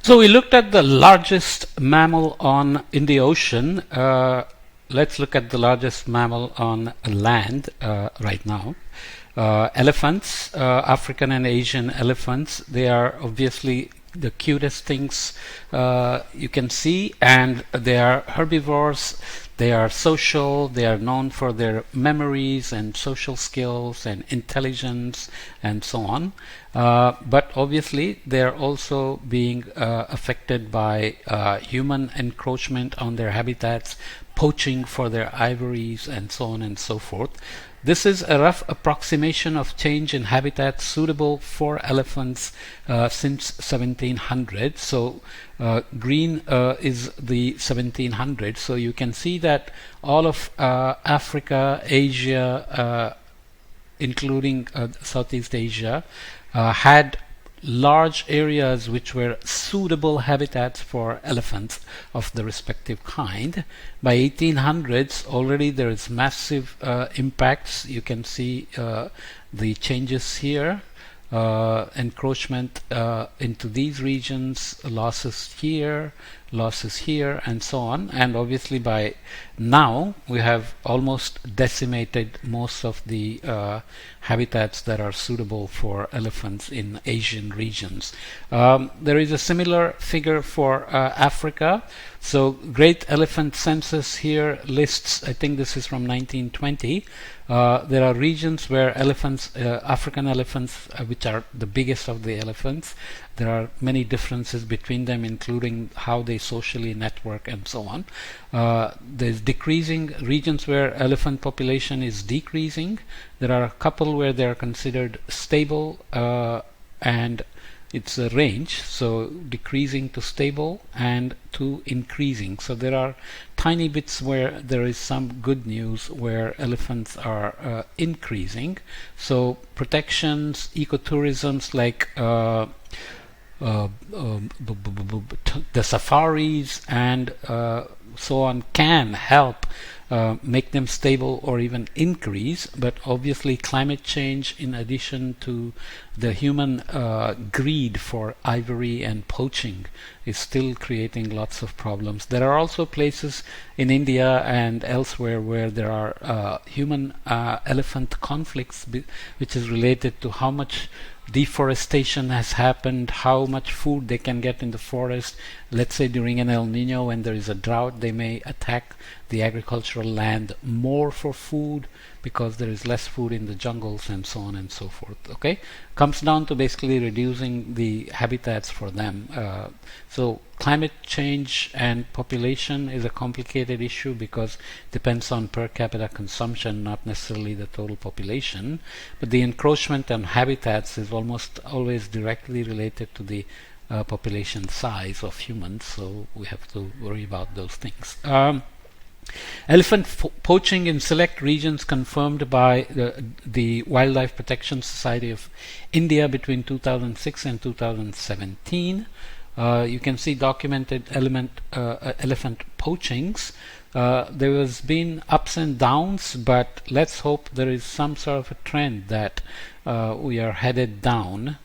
So we looked at the largest mammal in the ocean. Let's look at the largest mammal on land right now. Elephants, African and Asian elephants, they are obviously the cutest things you can see, and they are herbivores. They are social. They are known for their memories and social skills and intelligence and so on. But obviously they are also being affected by human encroachment on their habitats, poaching for their ivories and so on and so forth. This is a rough approximation of change in habitat suitable for elephants since 1700. So green is the 1700. So you can see that all of Africa, Asia, including Southeast Asia, had large areas which were suitable habitats for elephants of the respective kind. By 1800s already there is massive impacts. You can see the changes here, encroachment into these regions, losses here, and so on. And obviously by now we have almost decimated most of the habitats that are suitable for elephants in Asian regions. There is a similar figure for Africa. So Great Elephant Census here lists, I think this is from 1920, there are regions where elephants, African elephants, which are the biggest of the elephants, there are many differences between them, including how they socially network and so on. There's decreasing regions where elephant population is decreasing. There are a couple where they are considered stable, and it's a range, so decreasing to stable and to increasing. So there are tiny bits where there is some good news where elephants are increasing. So protections, ecotourisms like the safaris and so on can help make them stable or even increase. But obviously climate change, in addition to the human greed for ivory and poaching, is still creating lots of problems. There are also places in India and elsewhere where there are human elephant conflicts, which is related to how much deforestation has happened, how much food they can get in the forest. Let's say during an El Nino, when there is a drought, they may attack the agricultural land more for food because there is less food in the jungles and so on and so forth. Okay, comes down to basically reducing the habitats for them. So climate change and population is a complicated issue because it depends on per capita consumption, not necessarily the total population. But the encroachment on habitats is almost always directly related to the population size of humans, so we have to worry about those things. Elephant poaching in select regions confirmed by the Wildlife Protection Society of India between 2006 and 2017. You can see documented elephant poachings. There has been ups and downs, but let's hope there is some sort of a trend that we are headed down.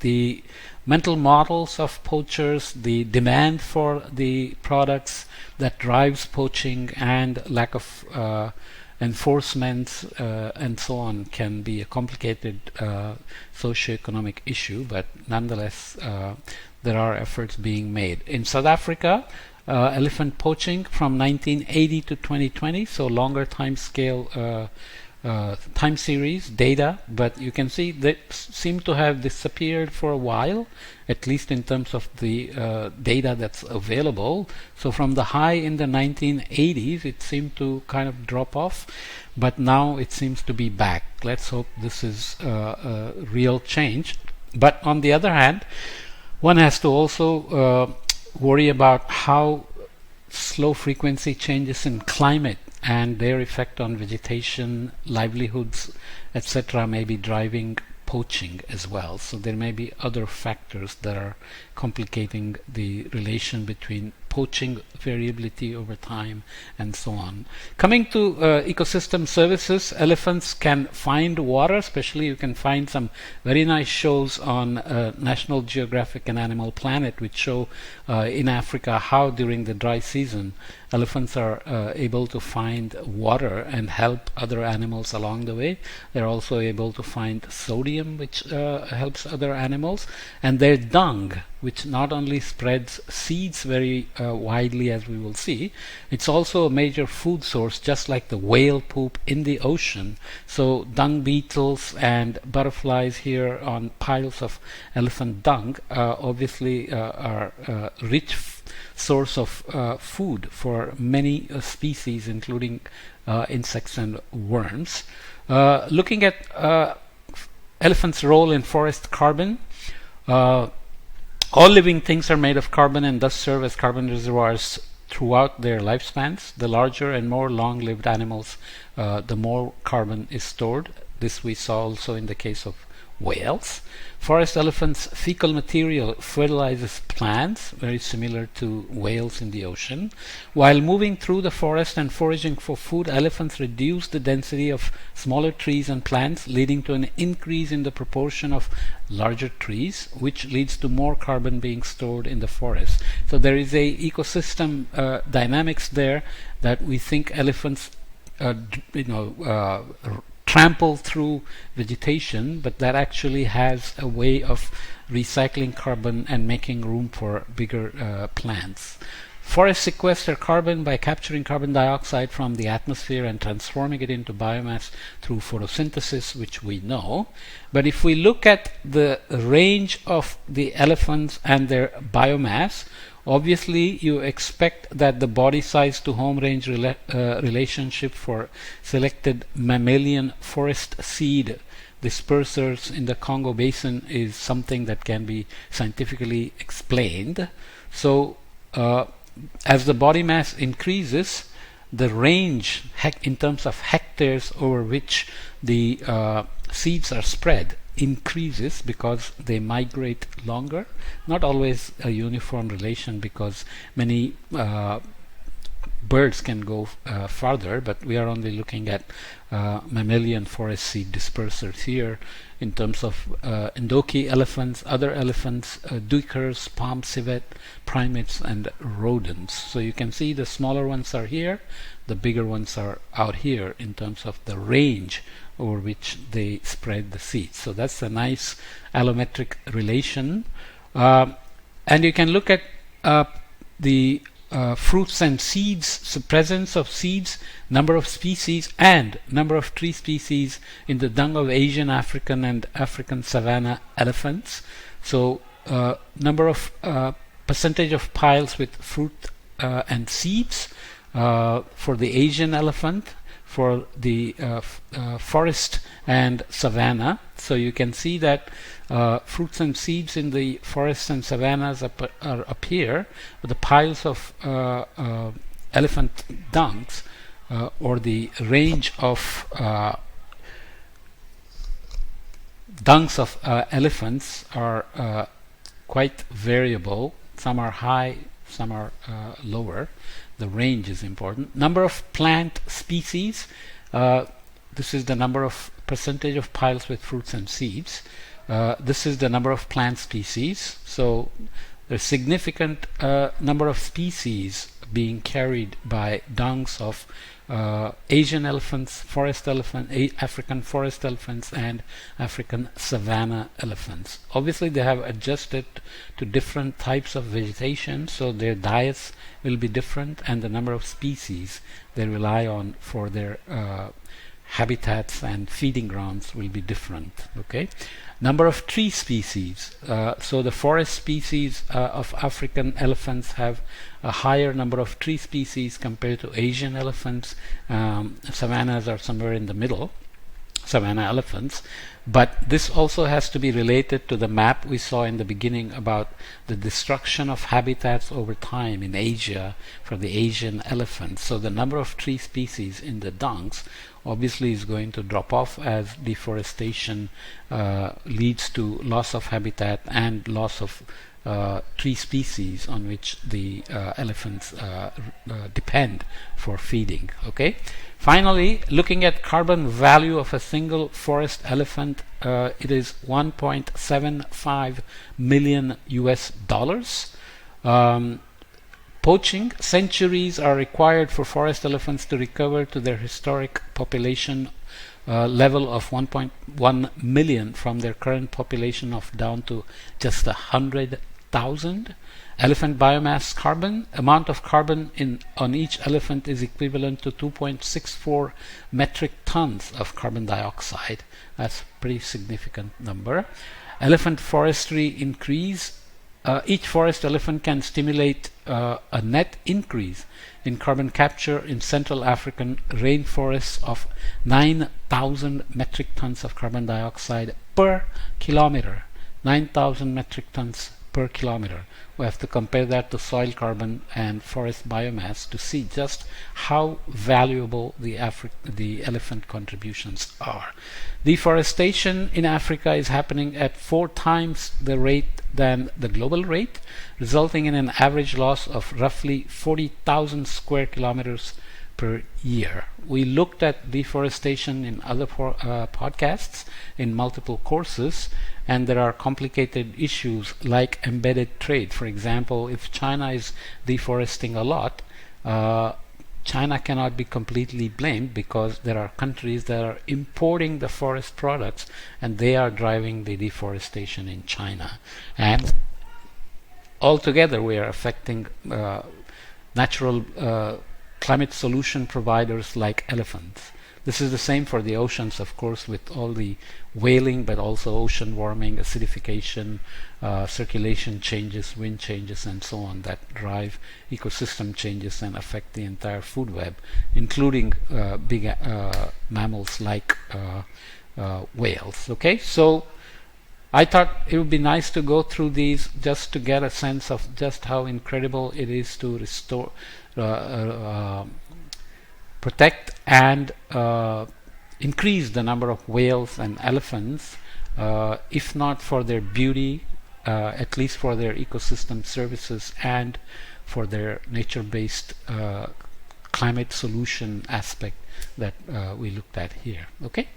The mental models of poachers, the demand for the products that drives poaching, and lack of enforcement and so on can be a complicated socioeconomic issue, but nonetheless there are efforts being made. In South Africa, elephant poaching from 1980 to 2020, so longer time scale time series data, but you can see that seem to have disappeared for a while, at least in terms of the data that's available. So from the high in the 1980s it seemed to kind of drop off, but now it seems to be back. Let's hope this is a real change. But on the other hand, one has to also worry about how slow frequency changes in climate and their effect on vegetation, livelihoods, etc. may be driving poaching as well. So there may be other factors that are complicating the relation between poaching variability over time, and so on. Coming to ecosystem services, elephants can find water, especially you can find some very nice shows on National Geographic and Animal Planet which show in Africa how during the dry season elephants are able to find water and help other animals along the way. They're also able to find sodium, which helps other animals, and their dung, which not only spreads seeds very widely, as we will see, it's also a major food source, just like the whale poop in the ocean. So dung beetles and butterflies here on piles of elephant dung obviously are rich source of food for many species, including insects and worms. Looking at elephants' role in forest carbon, all living things are made of carbon and thus serve as carbon reservoirs throughout their lifespans. The larger and more long-lived animals, the more carbon is stored. This we saw also in the case of whales. Forest elephants' fecal material fertilizes plants, very similar to whales in the ocean. While moving through the forest and foraging for food, elephants reduce the density of smaller trees and plants, leading to an increase in the proportion of larger trees, which leads to more carbon being stored in the forest. So there is a ecosystem dynamics there that we think elephants trample through vegetation, but that actually has a way of recycling carbon and making room for bigger plants. Forests sequester carbon by capturing carbon dioxide from the atmosphere and transforming it into biomass through photosynthesis, which we know. But if we look at the range of the elephants and their biomass, obviously you expect that the body size to home range relationship for selected mammalian forest seed dispersers in the Congo Basin is something that can be scientifically explained. So as the body mass increases, the range in terms of hectares over which the seeds are spread increases because they migrate longer. Not always a uniform relation, because many birds can go farther, but we are only looking at mammalian forest seed dispersers here in terms of Ndoki elephants, other elephants, duikers, palm civet, primates, and rodents. So you can see the smaller ones are here, the bigger ones are out here in terms of the range over which they spread the seeds. So that's a nice allometric relation. And you can look at the fruits and seeds, so presence of seeds, number of species, and number of tree species in the dung of Asian, African, and African savanna elephants. So number of percentage of piles with fruit and seeds for the Asian elephant, for the forest and savanna. So you can see that fruits and seeds in the forests and savannas are up here, but the piles of elephant dungs or the range of dungs of elephants are quite variable. Some are high, some are lower. The range is important. Number of plant species. This is the number of percentage of piles with fruits and seeds. This is the number of plant species. So there's significant number of species being carried by dungs of Asian elephants, forest elephant, African forest elephants, and African savanna elephants. Obviously they have adjusted to different types of vegetation, so their diets will be different, and the number of species they rely on for their habitats and feeding grounds will be different. Okay, number of tree species. So the forest species of African elephants have a higher number of tree species compared to Asian elephants. Savannas are somewhere in the middle. savanna elephants. But this also has to be related to the map we saw in the beginning about the destruction of habitats over time in Asia for the Asian elephants. So the number of tree species in the dunks obviously is going to drop off as deforestation leads to loss of habitat and loss of tree species on which the elephants depend for feeding. Okay. Finally, looking at carbon value of a single forest elephant, it is 1.75 million US dollars. Poaching centuries are required for forest elephants to recover to their historic population level of 1.1 million from their current population of down to just 100,000. Elephant biomass carbon amount of carbon on each elephant is equivalent to 2.64 metric tons of carbon dioxide. That's a pretty significant number. Elephant forestry increase. Each forest elephant can stimulate a net increase in carbon capture in Central African rainforests of 9,000 metric tons of carbon dioxide per kilometer. 9,000 metric tons per kilometer. We have to compare that to soil carbon and forest biomass to see just how valuable the elephant contributions are. Deforestation in Africa is happening at 4 times the rate than the global rate, resulting in an average loss of roughly 40,000 square kilometers per year. We looked at deforestation in other podcasts in multiple courses, and there are complicated issues like embedded trade. For example, if China is deforesting a lot, China cannot be completely blamed because there are countries that are importing the forest products and they are driving the deforestation in China. And altogether we are affecting natural climate solution providers like elephants. This is the same for the oceans, of course, with all the whaling, but also ocean warming, acidification, circulation changes, wind changes, and so on that drive ecosystem changes and affect the entire food web, including big mammals like whales. Okay, so I thought it would be nice to go through these just to get a sense of just how incredible it is to restore, protect and increase the number of whales and elephants, if not for their beauty, at least for their ecosystem services and for their nature-based climate solution aspect that we looked at here. Okay.